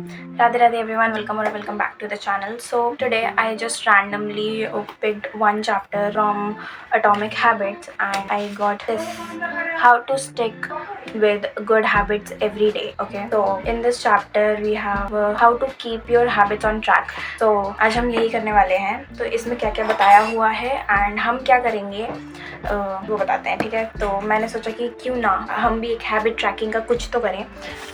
Radhe Radhe everyone, welcome or welcome back to the channel. So today I just randomly picked one chapter from Atomic Habits and I got this how to stick with good habits every day. Okay, so in this chapter we have how to keep your habits on track. So आज हम यही करने वाले हैं. तो इसमें क्या क्या बताया हुआ है एंड हम क्या करेंगे वो बताते हैं. ठीक है, तो मैंने सोचा कि क्यों ना हम भी एक हैबिट ट्रैकिंग का कुछ तो करें.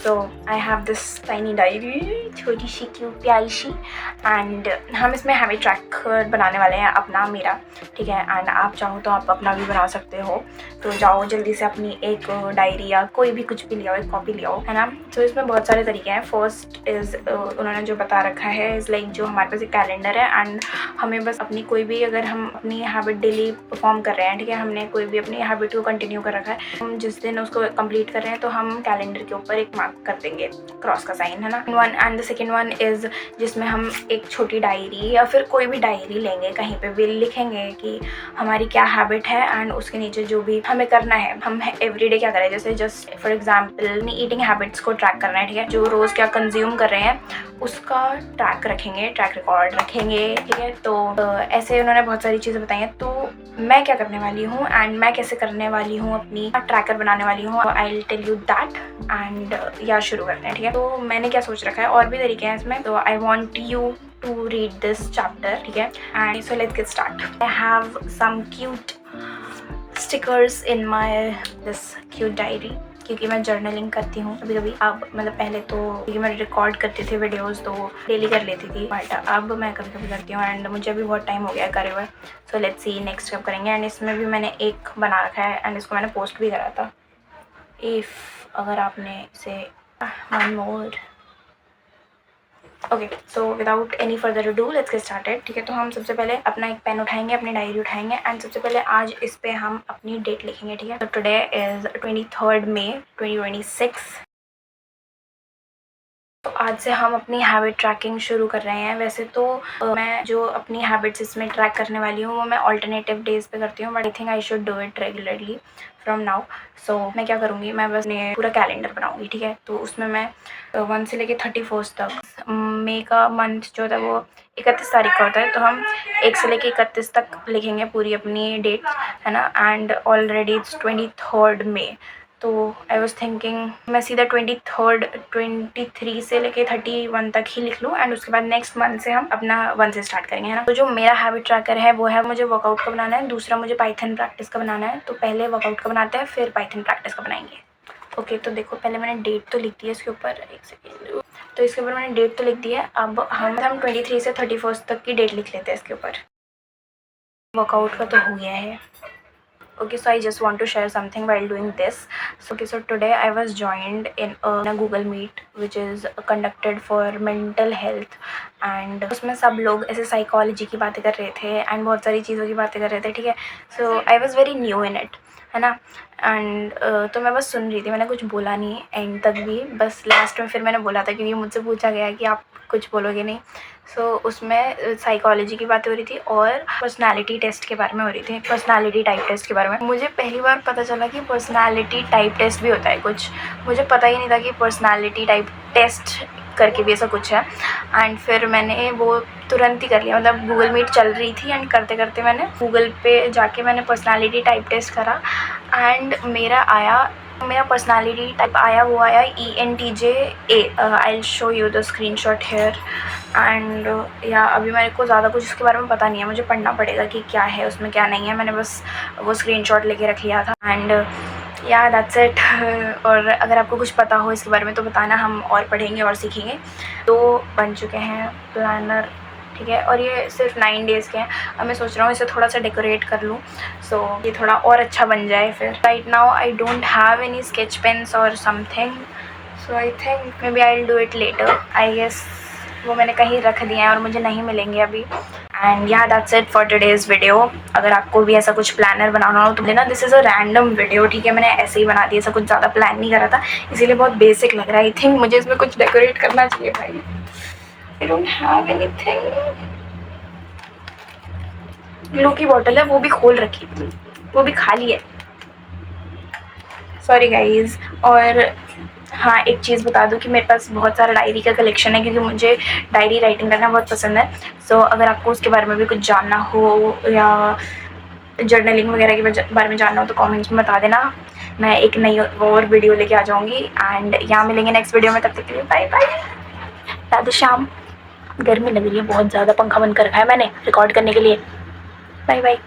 So I have this tiny diary, छोटी सी क्यूट प्यारी सी, एंड हम इसमें हैबिट ट्रैकर बनाने वाले हैं अपना मेरा. ठीक है, एंड आप चाहो तो आप अपना भी बना सकते हो. तो जाओ जल्दी से अपनी एक डायरी या कोई भी कुछ भी ले आओ, एक कॉपी ले आओ, है ना. तो इसमें बहुत सारे तरीके हैं. फर्स्ट इज़ उन्होंने जो बता रखा है इज़ लाइक जो हमारे पास एक कैलेंडर है एंड हमें बस अपनी कोई भी, अगर हम अपनी हैबिट डेली परफॉर्म कर रहे हैं, ठीक है, हमने कोई भी अपनी हैबिट को कंटिन्यू कर रखा है, हम जिस दिन उसको कंप्लीट कर रहे हैं तो हम कैलेंडर के ऊपर एक मार्क कर देंगे, क्रॉस का साइन, है ना. One and the second one is जिसमें हम एक छोटी डायरी या फिर कोई भी डायरी लेंगे, कहीं पे भी लिखेंगे कि हमारी क्या हैबिट है एंड उसके नीचे जो भी हमें करना है, हम एवरीडे क्या करें. जैसे जस्ट फॉर एग्जांपल अपनी ईटिंग हैबिट्स को ट्रैक करना है, ठीक है, जो रोज़ क्या कंज्यूम कर रहे हैं उसका ट्रैक रखेंगे, ट्रैक रिकॉर्ड रखेंगे. ठीक है, तो ऐसे उन्होंने बहुत सारी चीज़ें बताई हैं. तो मैं क्या करने वाली हूँ एंड मैं कैसे करने वाली हूँ, अपनी ट्रैकर बनाने वाली हूँ, I will tell you that. And या शुरू करते हैं. ठीक है, तो मैंने क्या सोच रखा है, और भी तरीके हैं इसमें. तो I want you to read this chapter, ठीक है. And so let's get start. I have some cute stickers in my this cute diary क्योंकि मैं जर्नलिंग करती हूँ कभी कभी. अब मतलब पहले तो क्योंकि मैं रिकॉर्ड करती थी वीडियोस तो डेली कर लेती थी, बट अब मैं कभी कभी करती हूँ एंड मुझे भी बहुत टाइम हो गया करे हुए. सो लेट्स सी नेक्स्ट कब करेंगे. एंड इसमें भी मैंने एक बना रखा है एंड इसको मैंने पोस्ट भी करा था. इफ़ अगर आपने इसे one more. Okay, so without any further do let's get started. ठीक है, तो हम सबसे पहले अपना एक पेन उठाएंगे, अपनी डायरी उठाएंगे एंड सबसे पहले आज इस पे हम अपनी डेट लिखेंगे. ठीक है, तो टुडे इज़ 23 मई 2026. तो आज से हम अपनी हैबिट ट्रैकिंग शुरू कर रहे हैं. वैसे तो मैं जो अपनी हैबिट्स इसमें ट्रैक करने वाली हूँ वो मैं ऑल्टरनेटिव डेज पे करती हूँ, but I think I should do it regularly from now. सो मैं क्या करूँगी, मैं बस पूरा कैलेंडर बनाऊँगी. ठीक है, तो उसमें मैं 1 से लेके 31 तक, मई का मंथ जो होता है वो 31 तारीख का होता है, तो हम 1 से लेके 31 तक लिखेंगे पूरी अपनी डेट, है ना. एंड ऑलरेडी इट्स 23 मई. तो आई वॉज थिंकिंग मैं सीधा 23 से लेके 31 तक ही लिख लूँ एंड उसके बाद नेक्स्ट मंथ से हम अपना 1 से स्टार्ट करेंगे, है ना. तो जो मेरा हैबिट ट्रैकर है वो है, मुझे वर्कआउट का बनाना है, दूसरा मुझे पाइथन प्रैक्टिस का बनाना है. तो पहले वर्कआउट का बनाते हैं फिर पाइथन प्रैक्टिस का बनाएंगे. ओके, तो देखो पहले मैंने डेट तो लिख दी है इसके ऊपर, एक सेकेंड. तो इसके ऊपर मैंने डेट तो लिख दी है. अब हम 23 से 31 तक की डेट लिख लेते हैं इसके ऊपर. वर्कआउट का तो हो गया है. Okay, so I just want to share something while doing this. So today I was joined in a Google Meet which is conducted for mental health and उसमें सब लोग ऐसे साइकोलॉजी की बातें कर रहे थे एंड बहुत सारी चीज़ों की बातें कर रहे थे. ठीक है, so I was very new in it, है ना. एंड तो मैं बस सुन रही थी, मैंने कुछ बोला नहीं एंड तक भी, बस लास्ट में फिर मैंने बोला था क्योंकि मुझसे पूछा गया कि आप कुछ बोलोगे नहीं. सो उसमें साइकोलॉजी की बातें हो रही थी और पर्सनालिटी टेस्ट के बारे में हो रही थी, पर्सनालिटी टाइप टेस्ट के बारे में. मुझे पहली बार पता चला कि पर्सनालिटी टाइप टेस्ट भी होता है कुछ. मुझे पता ही नहीं था कि पर्सनालिटी टाइप टेस्ट करके भी ऐसा कुछ है. एंड फिर मैंने वो तुरंत ही कर लिया, मतलब गूगल मीट चल रही थी एंड करते करते मैंने गूगल पे जाके मैंने पर्सनालिटी टाइप टेस्ट करा एंड मेरा पर्सनालिटी टाइप आया, वो आया ENTJ-A. I will show you the screenshot here. And या अभी मेरे को ज़्यादा कुछ इसके बारे में पता नहीं है, मुझे पढ़ना पड़ेगा कि क्या है उसमें क्या नहीं है. मैंने बस वो स्क्रीनशॉट लेके रख लिया था एंड या दैट्स इट. और अगर आपको कुछ पता हो इसके बारे में तो बताना, हम और पढ़ेंगे और सीखेंगे. तो बन चुके हैं प्लानर, ठीक है, और ये सिर्फ 9 डेज़ के हैं. अब मैं सोच रहा हूँ इसे थोड़ा सा डेकोरेट कर लूँ सो ये थोड़ा और अच्छा बन जाए. फिर right now I don't have any sketch pens और something, so I think maybe I will do it later. I guess वो मैंने कहीं रख दिए हैं और मुझे नहीं मिलेंगे अभी. एंड या that's it for today's video. अगर आपको भी ऐसा कुछ प्लानर बनाना हो तो लेना. This is a random video, ठीक है, मैंने ऐसे ही बना दिया, ऐसा कुछ ज़्यादा प्लान नहीं करा था, इसीलिए बहुत बेसिक लग रहा है. आई थिंक मुझे इसमें कुछ डेकोरेट करना चाहिए भाई. आई डोंट हैव एनीथिंग. ग्लू की बॉटल है, वो भी खोल रखी, वो भी खाली है. Sorry guys. और हाँ, एक चीज़ बता दूँ कि मेरे पास बहुत सारा डायरी का कलेक्शन है, क्योंकि मुझे डायरी राइटिंग करना बहुत पसंद है। सो अगर आपको उसके बारे में भी कुछ जानना हो या जर्नलिंग वगैरह के बारे में जानना हो तो कमेंट्स में बता देना। मैं एक नई और वीडियो लेके आ जाऊँगी एंड यहाँ मिलेंगे नेक्स्ट वीडियो में। तब तक के लिए बाय बाय। राधे श्याम। गर्मी लग रही है बहुत ज़्यादा, पंखा बंद कर रखा है मैंने रिकॉर्ड करने के लिए। Bye bye.